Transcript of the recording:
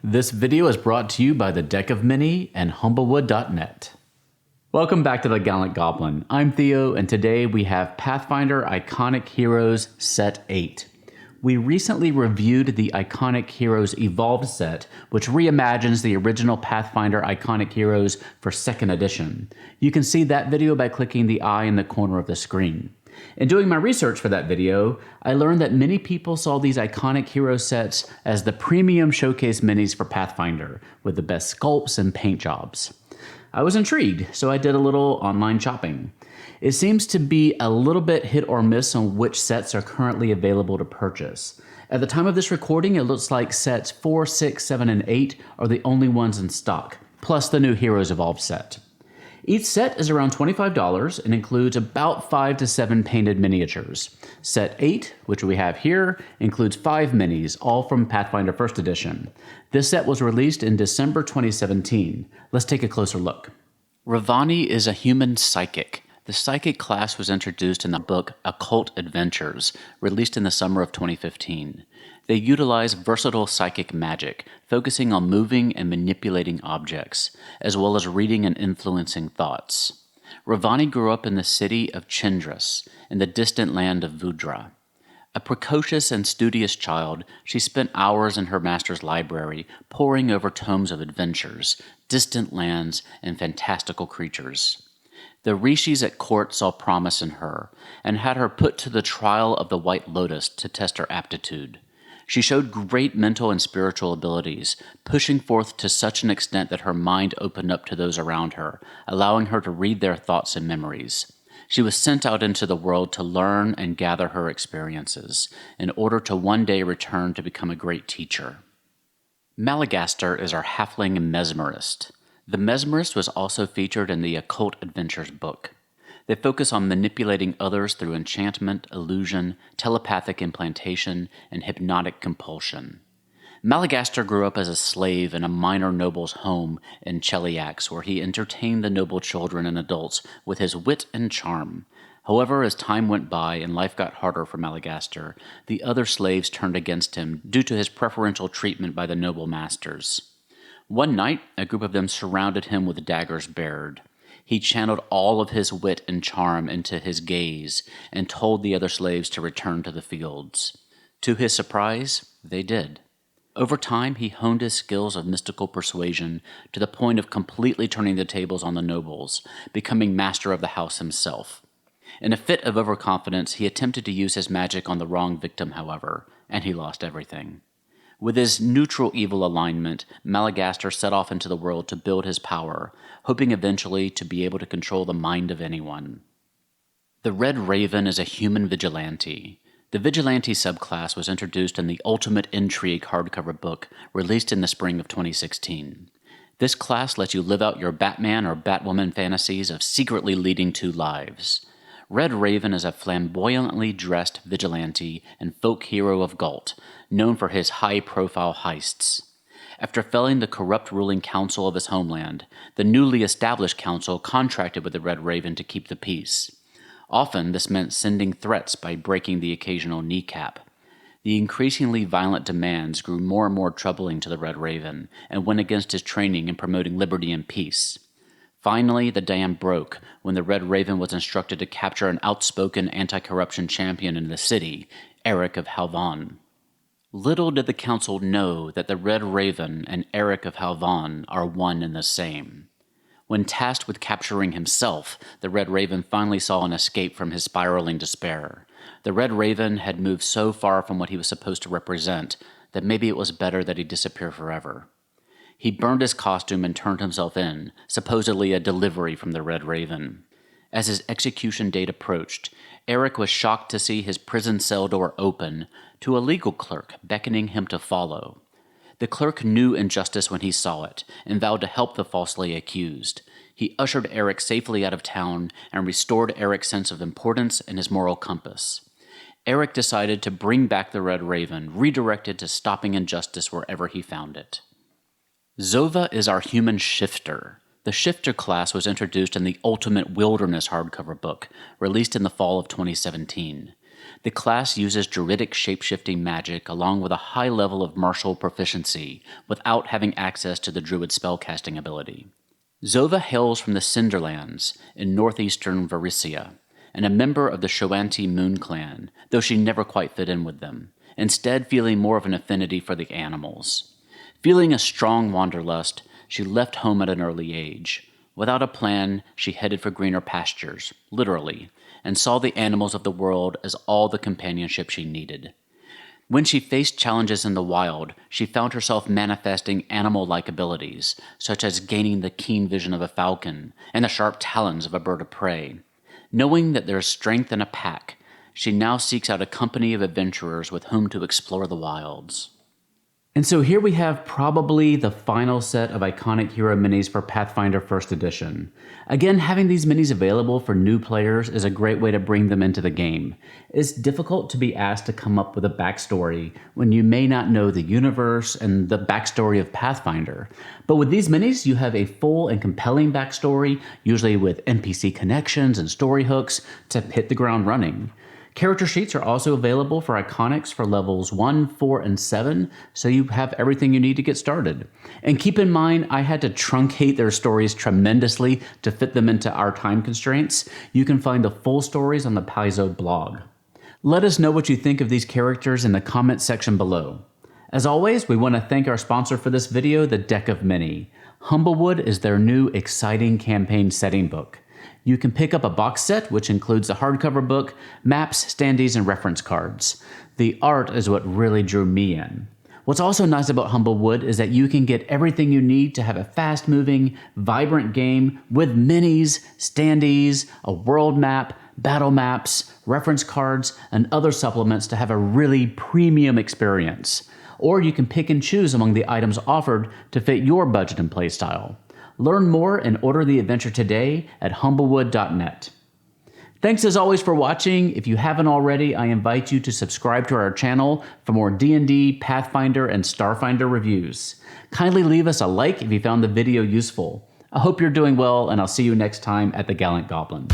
This video is brought to you by the Deck of Many and Humblewood.net. Welcome back to the Gallant Goblin. I'm Theo, and today we have Pathfinder Iconic Heroes Set 8. We recently reviewed the Iconic Heroes Evolved set, which reimagines the original Pathfinder Iconic Heroes for 2nd edition. You can see that video by clicking the eye in the corner of the screen. In doing my research for that video, I learned that many people saw these Iconic Hero sets as the premium showcase minis for Pathfinder, with the best sculpts and paint jobs. I was intrigued, so I did a little online shopping. It seems to be a little bit hit or miss on which sets are currently available to purchase. At the time of this recording, it looks like sets 4, 6, 7, and 8 are the only ones in stock, plus the new Heroes Evolved set. Each set is around $25 and includes about 5 to 7 painted miniatures. Set 8, which we have here, includes 5 minis, all from Pathfinder 1st Edition. This set was released in December 2017. Let's take a closer look. Rivani is a human psychic. The psychic class was introduced in the book Occult Adventures, released in the summer of 2015. They utilize versatile psychic magic, focusing on moving and manipulating objects, as well as reading and influencing thoughts. Rivani grew up in the city of Chindras, in the distant land of Vudra. A precocious and studious child, she spent hours in her master's library, poring over tomes of adventures, distant lands, and fantastical creatures. The rishis at court saw promise in her, and had her put to the trial of the White Lotus to test her aptitude. She showed great mental and spiritual abilities, pushing forth to such an extent that her mind opened up to those around her, allowing her to read their thoughts and memories. She was sent out into the world to learn and gather her experiences, in order to one day return to become a great teacher. Meligaster is our Halfling Mesmerist. The Mesmerist was also featured in the Occult Adventures book. They focus on manipulating others through enchantment, illusion, telepathic implantation, and hypnotic compulsion. Meligaster grew up as a slave in a minor noble's home in Cheliax, where he entertained the noble children and adults with his wit and charm. However, as time went by and life got harder for Meligaster, the other slaves turned against him due to his preferential treatment by the noble masters. One night, a group of them surrounded him with daggers bared. He channeled all of his wit and charm into his gaze and told the other slaves to return to the fields. To his surprise, they did. Over time, he honed his skills of mystical persuasion to the point of completely turning the tables on the nobles, becoming master of the house himself. In a fit of overconfidence, he attempted to use his magic on the wrong victim, however, and he lost everything. With his neutral evil alignment, Meligaster set off into the world to build his power, hoping eventually to be able to control the mind of anyone. The Red Raven is a human vigilante. The Vigilante subclass was introduced in the Ultimate Intrigue hardcover book, released in the spring of 2016. This class lets you live out your Batman or Batwoman fantasies of secretly leading 2 lives. Red Raven is a flamboyantly dressed vigilante and folk hero of Gault, known for his high-profile heists. After felling the corrupt ruling council of his homeland, the newly established council contracted with the Red Raven to keep the peace. Often, this meant sending threats by breaking the occasional kneecap. The increasingly violent demands grew more and more troubling to the Red Raven, and went against his training in promoting liberty and peace. Finally, the dam broke when the Red Raven was instructed to capture an outspoken anti-corruption champion in the city, Aric of Halvan. Little did the council know that the Red Raven and Aric of Halvan are one and the same. When tasked with capturing himself, the Red Raven finally saw an escape from his spiraling despair. The Red Raven had moved so far from what he was supposed to represent that maybe it was better that he disappear forever. He burned his costume and turned himself in, supposedly a delivery from the Red Raven. As his execution date approached, Aric was shocked to see his prison cell door open to a legal clerk beckoning him to follow. The clerk knew injustice when he saw it, and vowed to help the falsely accused. He ushered Aric safely out of town and restored Aric's sense of importance and his moral compass. Aric decided to bring back the Red Raven, redirected to stopping injustice wherever he found it. Zova is our human shifter. The shifter class was introduced in the Ultimate Wilderness hardcover book, released in the fall of 2017. The class uses druidic shapeshifting magic along with a high level of martial proficiency without having access to the druid spellcasting ability. Zova hails from the Cinderlands in northeastern Varisia, and a member of the Shoanti Moon clan, though she never quite fit in with them, instead feeling more of an affinity for the animals. Feeling a strong wanderlust, she left home at an early age. Without a plan, she headed for greener pastures, literally, and saw the animals of the world as all the companionship she needed. When she faced challenges in the wild, she found herself manifesting animal-like abilities, such as gaining the keen vision of a falcon and the sharp talons of a bird of prey. Knowing that there is strength in a pack, she now seeks out a company of adventurers with whom to explore the wilds. And so here we have probably the final set of iconic hero minis for Pathfinder 1st Edition. Again, having these minis available for new players is a great way to bring them into the game. It's difficult to be asked to come up with a backstory when you may not know the universe and the backstory of Pathfinder. But with these minis, you have a full and compelling backstory, usually with NPC connections and story hooks, to hit the ground running. Character sheets are also available for Iconics for levels 1, 4, and 7, so you have everything you need to get started. And keep in mind, I had to truncate their stories tremendously to fit them into our time constraints. You can find the full stories on the Paizo blog. Let us know what you think of these characters in the comments section below. As always, we want to thank our sponsor for this video, the Deck of Many. Humblewood is their new exciting campaign setting book. You can pick up a box set, which includes a hardcover book, maps, standees, and reference cards. The art is what really drew me in. What's also nice about Humblewood is that you can get everything you need to have a fast-moving, vibrant game with minis, standees, a world map, battle maps, reference cards, and other supplements to have a really premium experience. Or you can pick and choose among the items offered to fit your budget and playstyle. Learn more and order the adventure today at humblewood.net. Thanks as always for watching. If you haven't already, I invite you to subscribe to our channel for more D&D, Pathfinder, and Starfinder reviews. Kindly leave us a like if you found the video useful. I hope you're doing well, and I'll see you next time at the Gallant Goblin.